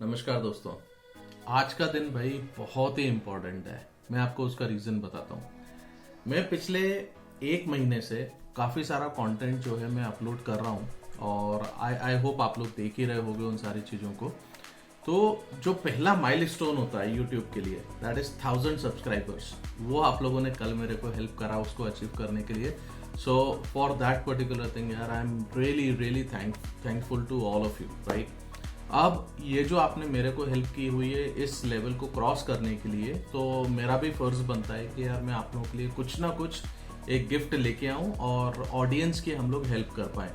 नमस्कार दोस्तों। आज का दिन भाई बहुत ही इम्पोर्टेंट है। मैं आपको उसका रीजन बताता हूँ। मैं पिछले एक महीने से काफ़ी सारा कंटेंट जो है मैं अपलोड कर रहा हूँ और आई होप आप लोग देख ही रहे होगे उन सारी चीज़ों को। तो जो पहला माइलस्टोन होता है यूट्यूब के लिए, दैट इज 1000 सब्सक्राइबर्स, वो आप लोगों ने कल मेरे को हेल्प करा उसको अचीव करने के लिए। So for that particular thing यार, I am really thankful to all of you, right. अब ये जो आपने मेरे को हेल्प की हुई है इस लेवल को क्रॉस करने के लिए, तो मेरा भी फर्ज बनता है कि यार मैं आप लोगों के लिए कुछ ना कुछ एक गिफ्ट लेके आऊं और ऑडियंस की हम लोग हेल्प कर पाए।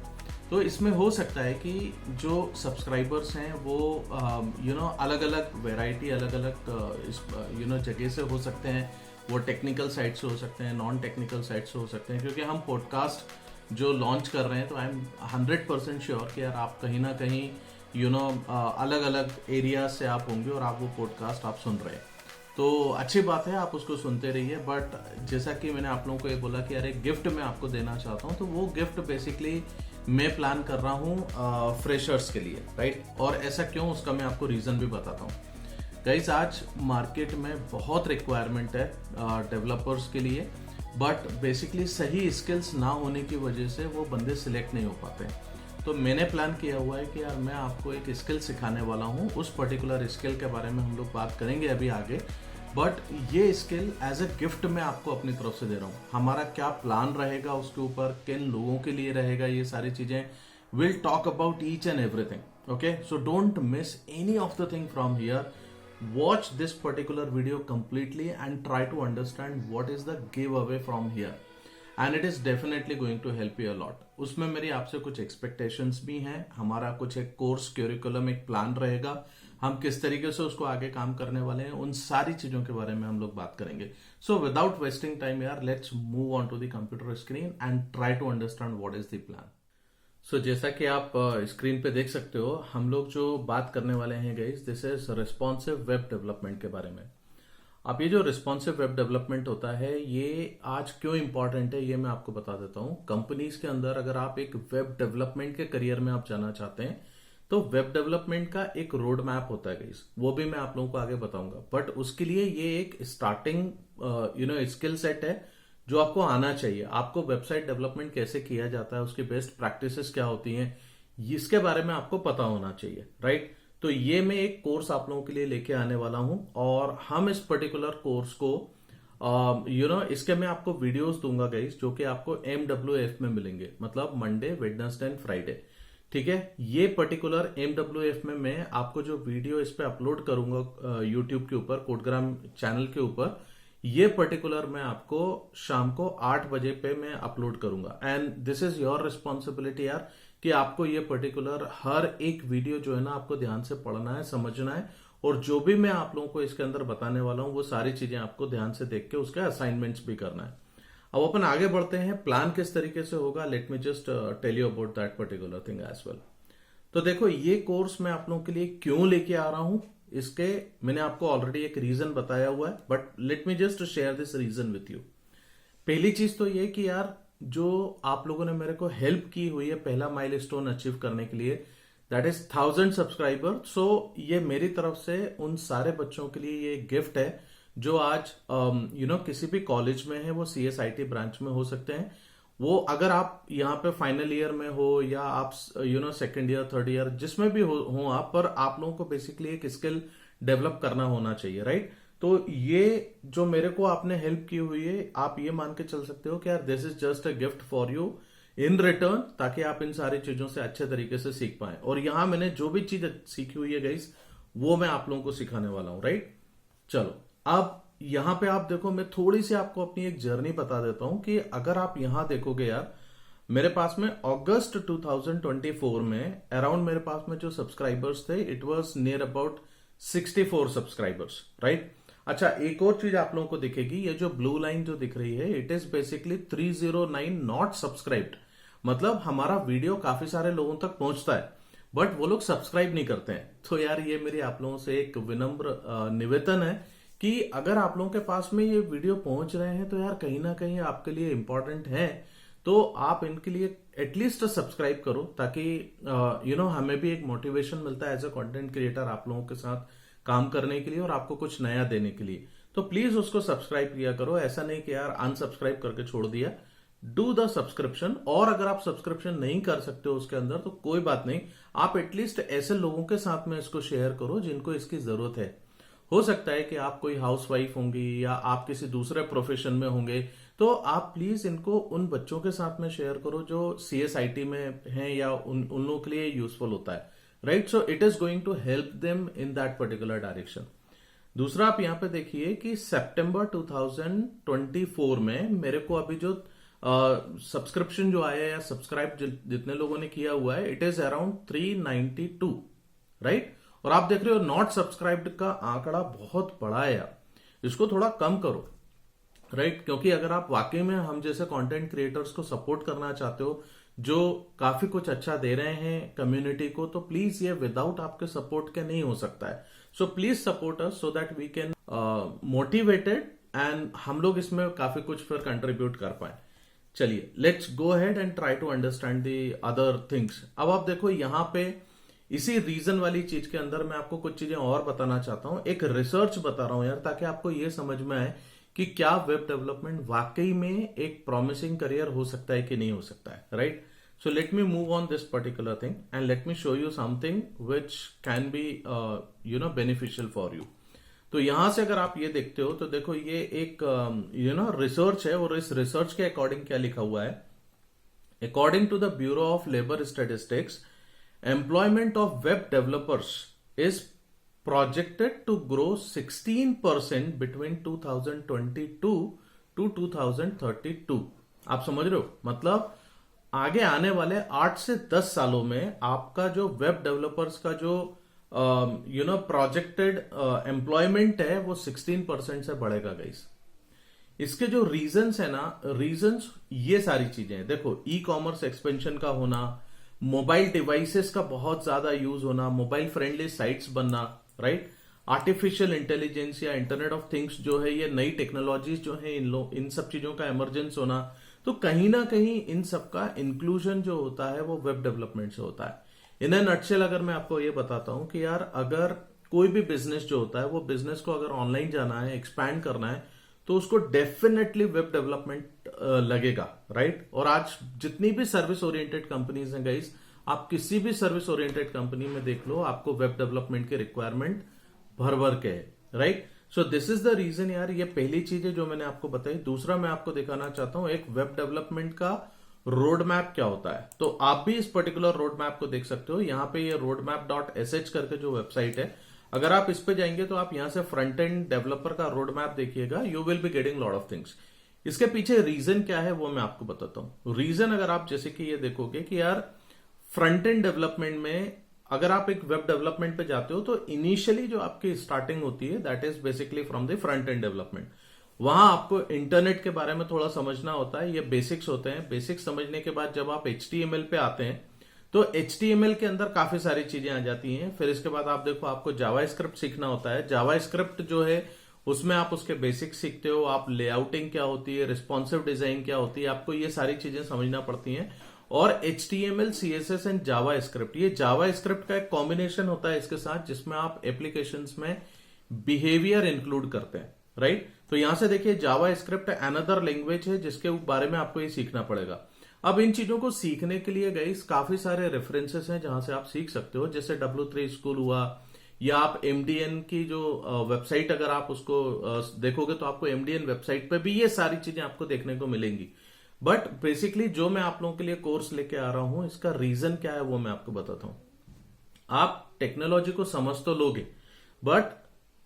तो इसमें हो सकता है कि जो सब्सक्राइबर्स हैं वो अलग अलग वेराइटी, अलग अलग जगह से हो सकते हैं। वो टेक्निकल साइट से हो सकते हैं, नॉन टेक्निकल साइट से हो सकते हैं, क्योंकि हम पॉडकास्ट जो लॉन्च कर रहे हैं तो आई एम 100% श्योर कि यार आप कहीं ना कहीं अलग अलग एरिया से आप होंगे और आप वो पॉडकास्ट आप सुन रहे हैं। तो अच्छी बात है, आप उसको सुनते रहिए। बट जैसा कि मैंने आप लोगों को ये बोला कि यार एक गिफ्ट मैं आपको देना चाहता हूँ, तो वो गिफ्ट बेसिकली मैं प्लान कर रहा हूँ फ्रेशर्स के लिए, राइट। और ऐसा क्यों, उसका मैं आपको रीज़न भी बताता हूँ। गाइस, आज मार्केट में बहुत रिक्वायरमेंट है डेवलपर्स के लिए, बट बेसिकली सही स्किल्स ना होने की वजह से वो बंदे सिलेक्ट नहीं हो पाते। तो मैंने प्लान किया हुआ है कि यार मैं आपको एक स्किल सिखाने वाला हूँ। उस पर्टिकुलर स्किल के बारे में हम लोग बात करेंगे अभी आगे, बट ये स्किल एज अ गिफ्ट मैं आपको अपनी तरफ से दे रहा हूँ। हमारा क्या प्लान रहेगा उसके ऊपर, किन लोगों के लिए रहेगा, ये सारी चीजें will talk about each and everything. Okay, so don't miss any of the thing from here. Watch this particular video completely and try to understand what is the give away from here, and it is definitely going to help you a lot. उसमें मेरी आपसे कुछ expectations भी हैं। हमारा कुछ एक course curriculum, एक प्लान रहेगा, हम किस तरीके से उसको आगे काम करने वाले हैं, उन सारी चीजों के बारे में हम लोग बात करेंगे। सो विदाउट वेस्टिंग टाइम यार, let's move on to the computer screen and try to understand what is the plan. So जैसा कि आप स्क्रीन पे देख सकते हो, हम लोग जो बात करने वाले हैं guys, this is responsive web development के बारे में। अब ये जो रिस्पॉन्सिव वेब डेवलपमेंट होता है, ये आज क्यों इंपॉर्टेंट है ये मैं आपको बता देता हूँ। कंपनीज के अंदर अगर आप एक वेब डेवलपमेंट के करियर में आप जाना चाहते हैं, तो वेब डेवलपमेंट का एक रोड मैप होता है गाइस, वो भी मैं आप लोगों को आगे बताऊंगा। बट उसके लिए ये एक स्टार्टिंग स्किल सेट है जो आपको आना चाहिए। आपको वेबसाइट डेवलपमेंट कैसे किया जाता है, उसकी बेस्ट प्रैक्टिसेस क्या होती हैं, इसके बारे में आपको पता होना चाहिए, राइट। तो ये मैं एक कोर्स आप लोगों के लिए लेके आने वाला हूं, और हम इस पर्टिकुलर कोर्स को इसके मैं आपको वीडियोस दूंगा गाइस, जो कि आपको MWF में मिलेंगे, मतलब मंडे, वेडनेसडे एंड फ्राइडे। ठीक है, ये पर्टिकुलर MWF में मैं आपको जो वीडियो इस पे अपलोड करूंगा यूट्यूब के ऊपर, कोडग्राम चैनल के ऊपर, ये पर्टिकुलर मैं आपको शाम को 8 बजे पे मैं अपलोड करूंगा। And this is your responsibility यार, कि आपको ये पर्टिकुलर हर एक वीडियो जो है ना आपको ध्यान से पढ़ना है, समझना है, और जो भी मैं आप लोगों को इसके अंदर बताने वाला हूं वो सारी चीजें आपको ध्यान से देख के उसके असाइनमेंट्स भी करना है। अब अपन आगे बढ़ते हैं, प्लान किस तरीके से होगा। Let me just tell you about that particular thing as well. तो देखो, ये कोर्स मैं आप लोगों के लिए क्यों लेके आ रहा हूं, इसके मैंने आपको ऑलरेडी एक रीजन बताया हुआ है, but let me just share this reason with you. पहली चीज तो ये कि यार, जो आप लोगों ने मेरे को हेल्प की हुई है पहला माइलस्टोन अचीव करने के लिए, दैट इज 1000 सब्सक्राइबर। सो ये मेरी तरफ से उन सारे बच्चों के लिए ये गिफ्ट है जो आज किसी भी कॉलेज में है, वो CSIT ब्रांच में हो सकते हैं। वो अगर आप यहाँ पे फाइनल ईयर में हो, या आप सेकेंड ईयर, थर्ड ईयर, जिसमें भी हो आप, पर आप लोगों को बेसिकली एक स्किल डेवलप करना होना चाहिए, राइट। तो ये जो मेरे को आपने हेल्प की हुई है, आप ये मान के चल सकते हो कि यार this is just a gift for you in return, ताकि आप इन सारी चीजों से अच्छे तरीके से सीख पाए। और यहां मैंने जो भी चीज सीखी हुई है गाइस, वो मैं आप लोगों को सिखाने वाला हूं, राइट। चलो, अब यहां पे आप देखो, मैं थोड़ी सी आपको अपनी एक जर्नी बता देता हूं कि अगर आप यहां देखोगे यार, मेरे पास में अगस्त 2024 में अराउंड मेरे पास में जो सब्सक्राइबर्स थे, it was near about 64 subscribers, right. अच्छा, एक और चीज आप लोगों को दिखेगी, ये जो ब्लू लाइन जो दिख रही है, it is basically 309 not subscribed. मतलब हमारा वीडियो काफी सारे लोगों तक पहुंचता है, बट वो लोग सब्सक्राइब नहीं करते हैं। तो यार, ये मेरी आप लोगों से एक विनम्र निवेदन है कि अगर आप लोगों के पास में ये वीडियो पहुंच रहे हैं, तो यार कहीं ना कहीं आपके लिए इंपॉर्टेंट है। तो आप इनके लिए एटलीस्ट सब्सक्राइब करो, ताकि हमें भी एक मोटिवेशन मिलता है एज अ कंटेंट क्रिएटर आप लोगों के साथ काम करने के लिए और आपको कुछ नया देने के लिए। तो प्लीज उसको सब्सक्राइब किया करो, ऐसा नहीं कि यार अनसब्सक्राइब करके छोड़ दिया। डू द सब्सक्रिप्शन, और अगर आप सब्सक्रिप्शन नहीं कर सकते हो उसके अंदर तो कोई बात नहीं, आप एटलीस्ट ऐसे लोगों के साथ में इसको शेयर करो जिनको इसकी जरूरत है। हो सकता है कि आप कोई हाउसवाइफ होंगी या आप किसी दूसरे प्रोफेशन में होंगे, तो आप प्लीज इनको उन बच्चों के साथ में शेयर करो जो CSIT में हैं या उन लोगों के लिए यूजफुल होता है, right. So it is going to help them in that particular direction. दूसरा आप यहां पे देखिए कि सितंबर 2024 में मेरे को अभी जो सब्सक्रिप्शन जो आया या सब्सक्राइब जितने लोगों ने किया हुआ है, इट इज अराउंड 392, राइट। और आप देख रहे हो नॉट सब्सक्राइब्ड का आंकड़ा बहुत बड़ा है यार, इसको थोड़ा कम करो, राइट। क्योंकि अगर आप वाकई में हम जैसे कंटेंट क्रिएटर्स को सपोर्ट करना चाहते हो जो काफी कुछ अच्छा दे रहे हैं कम्युनिटी को, तो प्लीज ये विदाउट आपके सपोर्ट के नहीं हो सकता है। So please support us so that we can motivated and हम लोग इसमें काफी कुछ फिर कंट्रीब्यूट कर पाए। चलिए let's go ahead and try to understand the other things. अब आप देखो यहाँ पे इसी रीजन वाली चीज के अंदर मैं आपको कुछ चीजें और बताना चाहता हूं, एक रिसर्च बता रहा हूं यार, ताकि आपको ये समझ में आए कि क्या वेब डेवलपमेंट वाकई में एक प्रॉमिसिंग करियर हो सकता है कि नहीं हो सकता है, right. So let me move on this particular thing and let me show you something which can be beneficial for you. तो यहां से अगर आप ये देखते हो तो देखो ये एक रिसर्च है, और इस रिसर्च के अकॉर्डिंग क्या लिखा हुआ है, according to the bureau of labour statistics, employment of web developers is projected to grow 16% between 2022 to 2032। आप समझ रहे हो, मतलब आगे आने वाले 8 से 10 सालों में आपका जो वेब डेवलपर्स का जो प्रोजेक्टेड एम्प्लॉयमेंट है वो 16% से बढ़ेगा गाइस। इसके जो रीजंस है ना, रीजंस ये सारी चीजें हैं। देखो ई कॉमर्स एक्सपेंशन का होना, मोबाइल डिवाइसेस का बहुत ज्यादा यूज होना, मोबाइल फ्रेंडली साइट्स बनना, राइट। आर्टिफिशियल इंटेलिजेंस या इंटरनेट ऑफ थिंग्स जो है, ये नई टेक्नोलॉजीज जो है, इन सब चीजों का इमरजेंस होना, तो कहीं ना कहीं इन सब का इंक्लूजन जो होता है वो वेब डेवलपमेंट से होता है। इन ए नटशेल अगर मैं आपको ये बताता हूं कि यार अगर कोई भी बिजनेस जो होता है, वो बिजनेस को अगर ऑनलाइन जाना है, एक्सपैंड करना है, तो उसको डेफिनेटली वेब डेवलपमेंट लगेगा, राइट। और आज जितनी भी सर्विस ओरिएंटेड कंपनीज हैं गाइस, आप किसी भी सर्विस ओरिएंटेड कंपनी में देख लो, आपको वेब डेवलपमेंट के रिक्वायरमेंट भर भर के है, right. So this is the reason यार, ये पहली चीज है जो मैंने आपको बताई। दूसरा मैं आपको दिखाना चाहता हूं एक वेब डेवलपमेंट का रोड मैप क्या होता है। तो आप भी इस पर्टिकुलर रोड मैप को देख सकते हो। यहाँ पे ये roadmap.sh करके जो वेबसाइट है, अगर आप इस पे जाएंगे तो आप यहां से फ्रंट एंड डेवलपर का रोड मैप देखिएगा, you will be getting lot of things. इसके पीछे रीजन क्या है वो मैं आपको बताता हूं। रीजन अगर आप जैसे कि ये देखोगे कि यार फ्रंट एंड डेवलपमेंट में अगर आप एक वेब डेवलपमेंट पे जाते हो तो इनिशियली जो आपकी स्टार्टिंग होती है that is basically from the front end development. वहां आपको इंटरनेट के बारे में थोड़ा समझना होता है, ये बेसिक्स होते हैं। बेसिक्स समझने के बाद जब आप HTML पे आते हैं तो HTML के अंदर काफी सारी चीजें आ जाती हैं। फिर इसके बाद आप देखो आपको जावास्क्रिप्ट सीखना होता है। जावास्क्रिप्ट जो है उसमें आप उसके बेसिक्स सीखते हो, आप लेआउटिंग क्या होती है, रिस्पॉन्सिव डिजाइन क्या होती है, आपको ये सारी चीजें समझना पड़ती हैं। और HTML, CSS एंड जावास्क्रिप्ट, ये जावास्क्रिप्ट का एक कॉम्बिनेशन होता है इसके साथ, जिसमें आप एप्लीकेशंस में बिहेवियर इंक्लूड करते हैं, राइट। तो यहां से देखिए जावास्क्रिप्ट अनदर लैंग्वेज है जिसके बारे में आपको ये सीखना पड़ेगा। अब इन चीजों को सीखने के लिए गाइस काफी सारे रेफरेंसेस हैं जहां से आप सीख सकते हो, जैसे W3 स्कूल हुआ, या आप MDN की जो वेबसाइट अगर आप उसको देखोगे तो आपको MDN वेबसाइट पे भी ये सारी चीजें आपको देखने को मिलेंगी। बट बेसिकली जो मैं आप लोगों के लिए कोर्स लेके आ रहा हूं, इसका रीजन क्या है वो मैं आपको बताता हूं। आप टेक्नोलॉजी को समझ तो लोगे, बट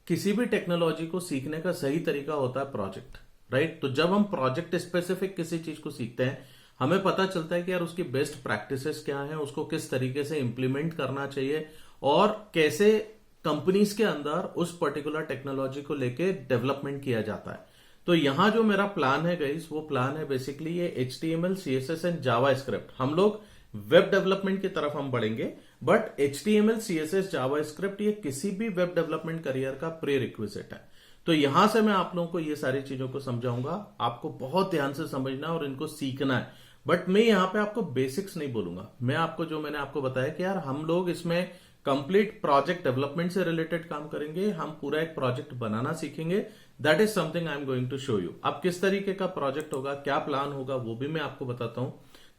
किसी भी टेक्नोलॉजी को सीखने का सही तरीका होता है प्रोजेक्ट, राइट। तो जब हम प्रोजेक्ट स्पेसिफिक किसी चीज को सीखते हैं, हमें पता चलता है कि यार उसकी बेस्ट प्रैक्टिसेस क्या है, उसको किस तरीके से इंप्लीमेंट करना चाहिए, और कैसे कंपनीज के अंदर उस पर्टिकुलर टेक्नोलॉजी को लेके डेवलपमेंट किया जाता है। तो यहां जो मेरा प्लान है गाइस, वो प्लान है बेसिकली ये HTML, CSS एंड जावास्क्रिप्ट। हम लोग वेब डेवलपमेंट की तरफ हम बढ़ेंगे, बट HTML, CSS, जावास्क्रिप्ट ये किसी भी वेब डेवलपमेंट करियर का प्री रिक्विजिट है। तो यहां से मैं आप लोगों को ये सारी चीजों को समझाऊंगा। आपको बहुत ध्यान से समझना है और इनको सीखना है। बट मैं यहाँ पे आपको बेसिक्स नहीं बोलूंगा। मैं आपको जो मैंने आपको बताया कि यार हम लोग इसमें कंप्लीट प्रोजेक्ट डेवलपमेंट से रिलेटेड काम करेंगे, हम पूरा एक प्रोजेक्ट बनाना सीखेंगे। That is something I am going to show you. अब किस तरीके का प्रोजेक्ट होगा, क्या प्लान होगा, वो भी मैं आपको बताता हूं।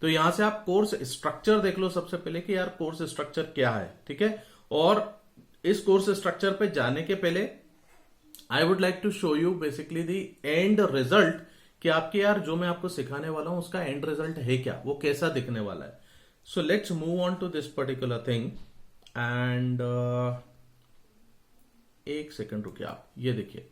तो यहां से आप कोर्स स्ट्रक्चर देख लो सबसे पहले कि यार कोर्स स्ट्रक्चर क्या है, ठीक है। और इस कोर्स स्ट्रक्चर पे जाने के पहले I would like to show you basically the end result, कि आपके यार जो मैं आपको सिखाने वाला हूं उसका एंड रिजल्ट है क्या, वो कैसा दिखने वाला है। So let's move on to this particular thing and एक सेकंड रुकिए आप, ये देखिए।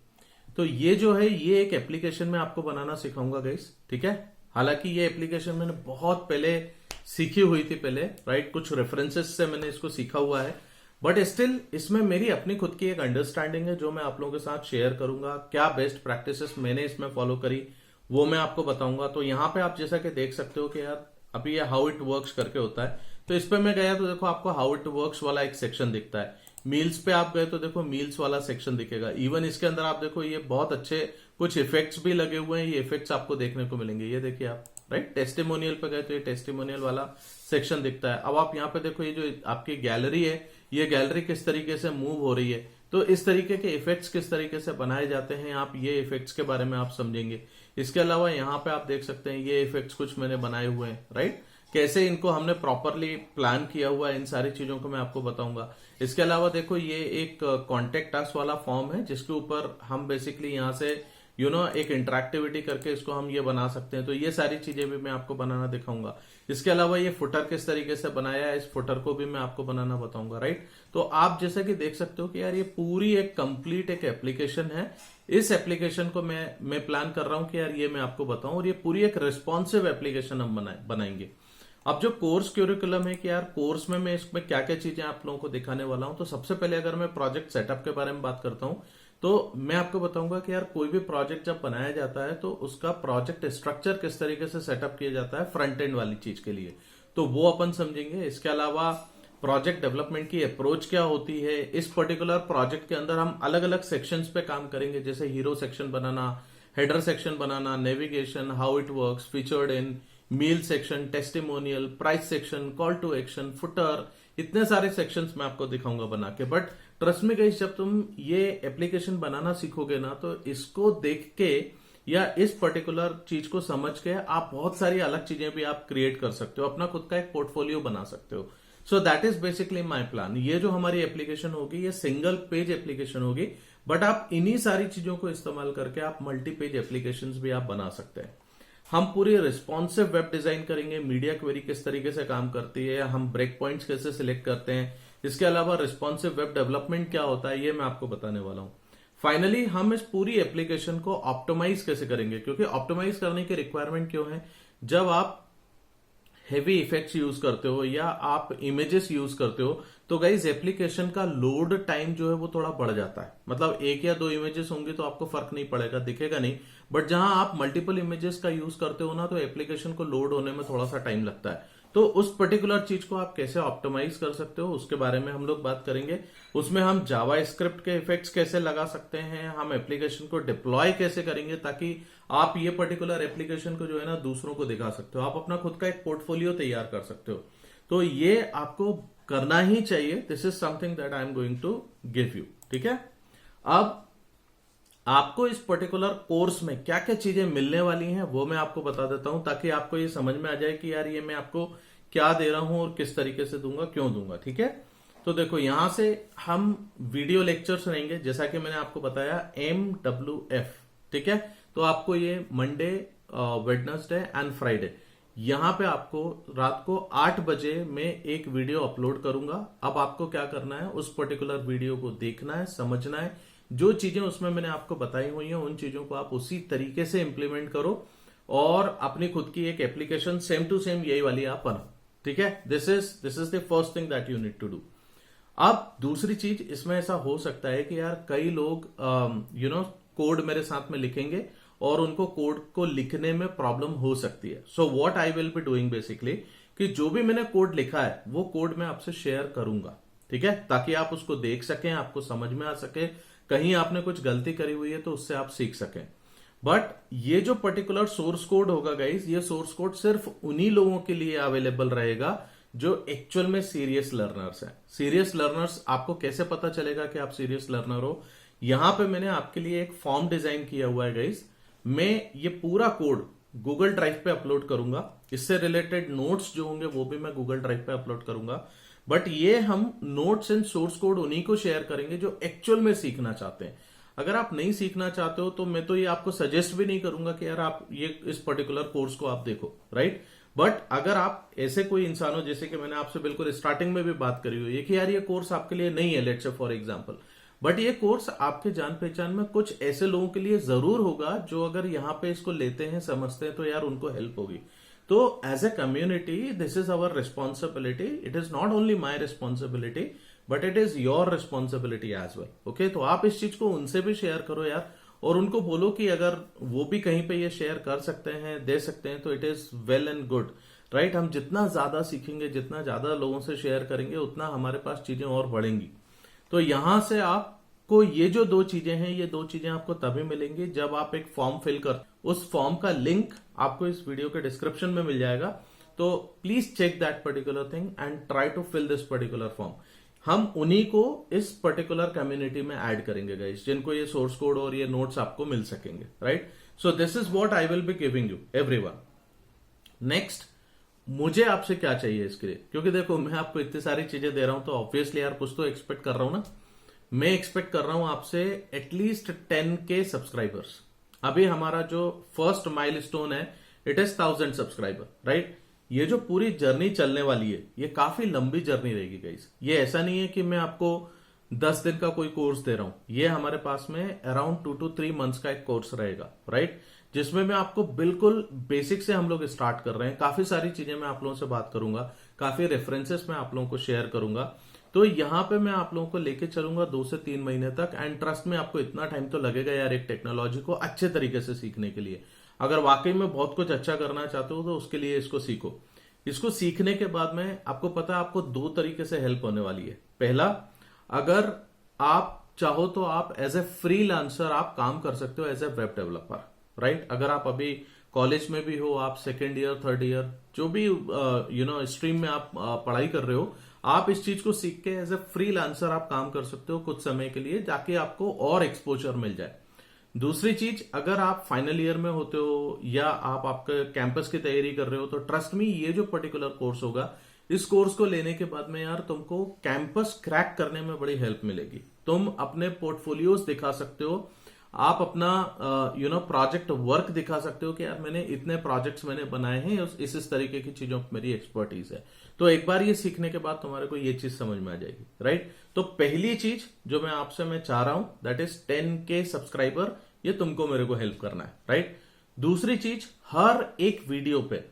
तो ये जो है ये एक एप्लीकेशन में आपको बनाना सिखाऊंगा गाइस, ठीक है। हालांकि ये एप्लीकेशन मैंने बहुत पहले सीखी हुई थी पहले, राइट, कुछ रेफरेंसेस से मैंने इसको सीखा हुआ है, बट स्टिल इसमें मेरी अपनी खुद की एक अंडरस्टैंडिंग है जो मैं आप लोगों के साथ शेयर करूंगा। क्या बेस्ट प्रैक्टिसेस मैंने इसमें फॉलो करी वो मैं आपको बताऊंगा। तो यहाँ पे आप जैसा कि देख सकते हो कि यार अभी ये हाउ इट वर्क्स करके होता है। तो इस पे मैं गया तो देखो आपको हाउ इट वर्क्स वाला एक सेक्शन दिखता है। मील्स पे आप गए तो देखो मील्स वाला सेक्शन दिखेगा। इवन इसके अंदर आप देखो ये बहुत अच्छे कुछ इफेक्ट्स भी लगे हुए हैं, ये इफेक्ट्स आपको देखने को मिलेंगे। ये देखिए आप, राइट, टेस्टिमोनियल पे गए तो ये टेस्टिमोनियल वाला सेक्शन दिखता है। अब आप यहाँ पे देखो ये जो आपकी गैलरी है, ये गैलरी किस तरीके से मूव हो रही है, तो इस तरीके के इफेक्ट्स किस तरीके से बनाए जाते हैं, आप ये इफेक्ट्स के बारे में आप समझेंगे। इसके अलावा यहाँ पे आप देख सकते हैं ये इफेक्ट्स कुछ मैंने बनाए हुए हैं, राइट, कैसे इनको हमने प्रॉपरली प्लान किया हुआ है, इन सारी चीजों को मैं आपको बताऊंगा। इसके अलावा देखो ये एक कॉन्टेक्ट अस वाला फॉर्म है जिसके ऊपर हम बेसिकली यहाँ से एक इंटरेक्टिविटी करके इसको हम ये बना सकते हैं। तो ये सारी चीजें भी मैं आपको बनाना दिखाऊंगा। इसके अलावा ये फुटर किस तरीके से बनाया है, इस फुटर को भी मैं आपको बनाना बताऊंगा, राइट। तो आप जैसा कि देख सकते हो कि यार ये पूरी एक कंप्लीट एक एप्लीकेशन है। इस एप्लीकेशन को मैं प्लान कर रहा हूं कि यार ये मैं आपको बताऊं, और ये पूरी एक रिस्पॉन्सिव एप्लीकेशन हम बनाएंगे। अब जो कोर्स क्यूरिकुलम है कि यार कोर्स में मैं इसमें क्या क्या चीजें आप लोगों को दिखाने वाला हूं। तो सबसे पहले अगर मैं प्रोजेक्ट सेटअप के बारे में बात करता हूं तो मैं आपको बताऊंगा कि यार कोई भी प्रोजेक्ट जब बनाया जाता है तो उसका प्रोजेक्ट स्ट्रक्चर किस तरीके से सेटअप किया जाता है फ्रंट एंड वाली चीज के लिए, तो वो अपन समझेंगे। इसके अलावा प्रोजेक्ट डेवलपमेंट की अप्रोच क्या होती है, इस पर्टिकुलर प्रोजेक्ट के अंदर हम अलग अलग सेक्शंस पे काम करेंगे, जैसे हीरो सेक्शन बनाना, हेडर सेक्शन बनाना, navigation, how it works, featured in, meal section, testimonial, price section, call to action, footer, इतने सारे सेक्शंस मैं आपको दिखाऊंगा बना के। बट ट्रस्ट में गाइस, जब तुम ये एप्लीकेशन बनाना सीखोगे ना तो इसको देख के या इस पर्टिकुलर चीज को समझ के आप बहुत सारी अलग चीजें भी आप क्रिएट कर सकते हो, अपना खुद का एक पोर्टफोलियो बना सकते हो। So that is basically my plan. ये जो हमारी एप्लीकेशन होगी ये सिंगल पेज एप्लीकेशन होगी, बट आप इन्हीं सारी चीजों को इस्तेमाल करके आप मल्टी पेज एप्लीकेशंस भी आप बना सकते हैं। हम पूरी रिस्पॉन्सिव वेब डिजाइन करेंगे, मीडिया क्वेरी किस तरीके से काम करती है, हम ब्रेक पॉइंट्स कैसे सिलेक्ट करते हैं, इसके अलावा रिस्पॉन्सिव वेब डेवलपमेंट क्या होता है ये मैं आपको बताने वाला हूं। फाइनली हम इस पूरी एप्लीकेशन को ऑप्टिमाइज कैसे करेंगे, क्योंकि ऑप्टिमाइज करने की रिक्वायरमेंट क्यों है, जब आप हेवी इफेक्ट्स यूज करते हो या आप इमेजेस यूज करते हो तो गाइज एप्लीकेशन का लोड टाइम जो है वो थोड़ा बढ़ जाता है। मतलब एक या दो इमेजेस होंगे तो आपको फर्क नहीं पड़ेगा, दिखेगा नहीं, बट जहां आप मल्टीपल इमेजेस का यूज करते हो ना तो एप्लीकेशन को लोड होने में थोड़ा सा टाइम लगता है। तो उस पर्टिकुलर चीज को आप कैसे ऑप्टिमाइज कर सकते हो उसके बारे में हम लोग बात करेंगे। उसमें हम जावा स्क्रिप्ट के इफेक्ट्स कैसे लगा सकते हैं, हम एप्लीकेशन को डिप्लॉय कैसे करेंगे ताकि आप ये पर्टिकुलर एप्लीकेशन को जो है ना दूसरों को दिखा सकते हो, आप अपना खुद का एक पोर्टफोलियो तैयार कर सकते हो। तो ये आपको करना ही चाहिए। This is something that I am going to give you, ठीक है। अब आपको इस पर्टिकुलर कोर्स में क्या क्या चीजें मिलने वाली हैं वो मैं आपको बता देता हूं, ताकि आपको ये समझ में आ जाए कि यार ये मैं आपको क्या दे रहा हूं और किस तरीके से दूंगा, क्यों दूंगा, ठीक है। तो देखो यहां से हम वीडियो लेक्चर्स रहेंगे, जैसा कि मैंने आपको बताया MWF, ठीक है। तो आपको ये मंडे, वेडनेसडे एंड फ्राइडे, यहां पे आपको रात को 8 बजे में एक वीडियो अपलोड करूंगा। अब आपको क्या करना है, उस पर्टिकुलर वीडियो को देखना है, समझना है, जो चीजें उसमें मैंने आपको बताई हुई हैं उन चीजों को आप उसी तरीके से इंप्लीमेंट करो और अपनी खुद की एक एप्लीकेशन सेम टू सेम यही वाली आप बनाओ, ठीक है। This is the first thing that you need to do. अब दूसरी चीज इसमें ऐसा हो सकता है कि यार कई लोग कोड मेरे साथ में लिखेंगे और उनको कोड को लिखने में प्रॉब्लम हो सकती है। So what I will be doing basically, कि जो भी मैंने कोड लिखा है वो कोड मैं आपसे शेयर करूंगा, ठीक है, ताकि आप उसको देख सकें, आपको समझ में आ सके, कहीं आपने कुछ गलती करी हुई है तो उससे आप सीख सकें। बट ये जो पर्टिकुलर सोर्स कोड होगा गाइस, ये सोर्स कोड सिर्फ उन्हीं लोगों के लिए अवेलेबल रहेगा जो एक्चुअल में सीरियस लर्नर्स हैं। सीरियस लर्नर्स, आपको कैसे पता चलेगा कि आप सीरियस लर्नर हो? यहां पे मैंने आपके लिए एक फॉर्म डिजाइन किया हुआ है गाइस। मैं ये पूरा कोड गूगल ड्राइव पे अपलोड करूंगा, इससे रिलेटेड नोट्स जो होंगे वो भी मैं गूगल ड्राइव पे अपलोड करूंगा। बट ये हम नोट्स एंड सोर्स कोड उन्हीं को शेयर करेंगे जो एक्चुअल में सीखना चाहते हैं। अगर आप नहीं सीखना चाहते हो तो मैं तो ये आपको सजेस्ट भी नहीं करूंगा कि यार आप ये इस पर्टिकुलर कोर्स को आप देखो, राइट? बट अगर आप ऐसे कोई इंसान हो, जैसे कि मैंने आपसे बिल्कुल स्टार्टिंग में भी बात करी हुई है कि यार ये कोर्स आपके लिए नहीं है, let's say for example, but ये कोर्स आपके जान पहचान में कुछ ऐसे लोगों के लिए जरूर होगा जो अगर यहाँ पे इसको लेते हैं, समझते हैं, तो यार उनको हेल्प होगी। तो as a community this is our responsibility. It is not only my responsibility but it is your responsibility as well. Okay, तो आप इस चीज को उनसे भी शेयर करो यार, और उनको बोलो कि अगर वो भी कहीं पे ये शेयर कर सकते हैं, दे सकते हैं, तो it is well and good, right? हम जितना ज्यादा सीखेंगे, जितना ज्यादा लोगों से शेयर करेंगे, उतना हमारे पास चीजें और बढ़ेंगी। तो यहां से आपको ये जो दो चीजें हैं, ये दो चीजें आपको तभी मिलेंगी जब आप एक फॉर्म फिल कर, उस फॉर्म का लिंक आपको इस वीडियो के डिस्क्रिप्शन में मिल जाएगा। तो please check that particular thing and try to fill this particular form. हम उन्हीं को इस पर्टिकुलर कम्युनिटी में ऐड करेंगे गाइस, जिनको ये सोर्स कोड और ये नोट्स आपको मिल सकेंगे, right? So this is what I will be giving you everyone. Next, मुझे आपसे क्या चाहिए इसके लिए? क्योंकि देखो, मैं आपको इतनी सारी चीजें दे रहा हूं तो ऑब्वियसली यार कुछ तो एक्सपेक्ट कर रहा हूं ना। मैं एक्सपेक्ट कर रहा हूं आपसे एटलीस्ट 10K सब्सक्राइबर्स। अभी हमारा जो फर्स्ट माइलस्टोन है इट इज 1000 सब्सक्राइबर, राइट? ये जो पूरी जर्नी चलने वाली है, ये काफी लंबी जर्नी रहेगी गाइस। ये ऐसा नहीं है कि मैं आपको 10 दिन का कोई कोर्स दे रहा हूं। ये हमारे पास में अराउंड 2 to 3 मंथ्स का एक कोर्स रहेगा, राइट? जिसमें मैं आपको बिल्कुल बेसिक से हम लोग स्टार्ट कर रहे हैं। काफी सारी चीजें मैं आप लोगों से बात करूंगा, काफी रेफरेंसेस मैं आप लोगों को शेयर करूंगा। तो यहां पे मैं आप लोगों को लेके चलूंगा 2 से 3 महीने तक। एंड ट्रस्ट में आपको इतना टाइम तो लगेगा यार एक टेक्नोलॉजी को अच्छे तरीके से सीखने के लिए। अगर वाकई में बहुत कुछ अच्छा करना चाहते हो तो उसके लिए इसको सीखो। इसको सीखने के बाद में आपको पता है आपको 2 तरीके से हेल्प होने वाली है। पहला, अगर आप चाहो तो आप एज ए फ्रीलांसर आप काम कर सकते हो as a web developer, right? अगर आप अभी कॉलेज में भी हो, आप सेकेंड ईयर, थर्ड ईयर, जो भी स्ट्रीम में आप पढ़ाई कर रहे हो, आप इस चीज को सीख के एज ए फ्रीलांसर आप काम कर सकते हो कुछ समय के लिए, ताकि आपको और एक्सपोजर मिल जाए। दूसरी चीज, अगर आप फाइनल ईयर में होते हो या आप आपके कैंपस की तैयारी कर रहे हो, तो ट्रस्ट मी, ये जो पर्टिकुलर कोर्स होगा, इस कोर्स को लेने के बाद में यार तुमको कैंपस क्रैक करने में बड़ी हेल्प मिलेगी। तुम अपने पोर्टफोलियोज दिखा सकते हो, आप अपना प्रोजेक्ट वर्क दिखा सकते हो कि यार मैंने इतने प्रोजेक्ट्स मैंने बनाए हैं, इस तरीके की चीजों पर मेरी एक्सपर्टीज है। तो एक बार ये सीखने के बाद तुम्हारे को ये चीज समझ में आ जाएगी, राइट? तो पहली चीज जो मैं आपसे मैं चाह रहा हूं दैट इज 10K सब्सक्राइबर। ये तुमको मेरे को हेल्प करना है, राइट? दूसरी चीज, हर एक वीडियो पे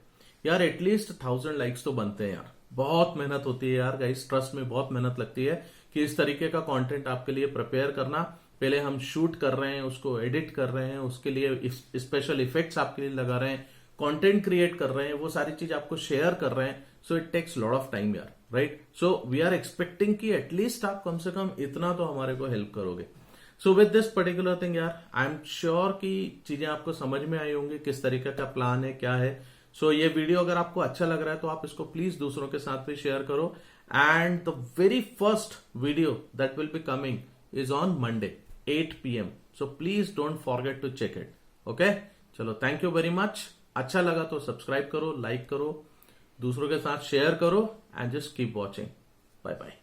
यार एटलीस्ट 1000 लाइक्स तो बनते हैं यार। बहुत मेहनत होती है यार गाइस, ट्रस्ट में बहुत मेहनत लगती है कि इस तरीके का कंटेंट आपके लिए प्रिपेयर करना। पहले हम शूट कर रहे हैं, उसको एडिट कर रहे हैं, उसके लिए स्पेशल इफेक्ट्स आपके लिए लगा रहे हैं, कंटेंट क्रिएट कर रहे हैं, वो सारी चीज आपको शेयर कर रहे हैं। So it takes lot of time यार, right? So we are expecting कि एटलीस्ट आप कम से कम इतना तो हमारे को हेल्प करोगे। So with this particular thing यार, आई एम श्योर कि चीजें आपको समझ में आई होंगी, किस तरीके का प्लान है, क्या है। सो ये वीडियो अगर आपको अच्छा लग रहा है तो आप इसको प्लीज दूसरों के साथ भी शेयर करो। And the very first video that will be coming is on Monday 8 PM. So please don't forget to check it. Okay? चलो, थैंक यू वेरी मच। अच्छा लगा तो सब्सक्राइब करो, लाइक करो, दूसरों के साथ शेयर करो and just keep watching. Bye bye.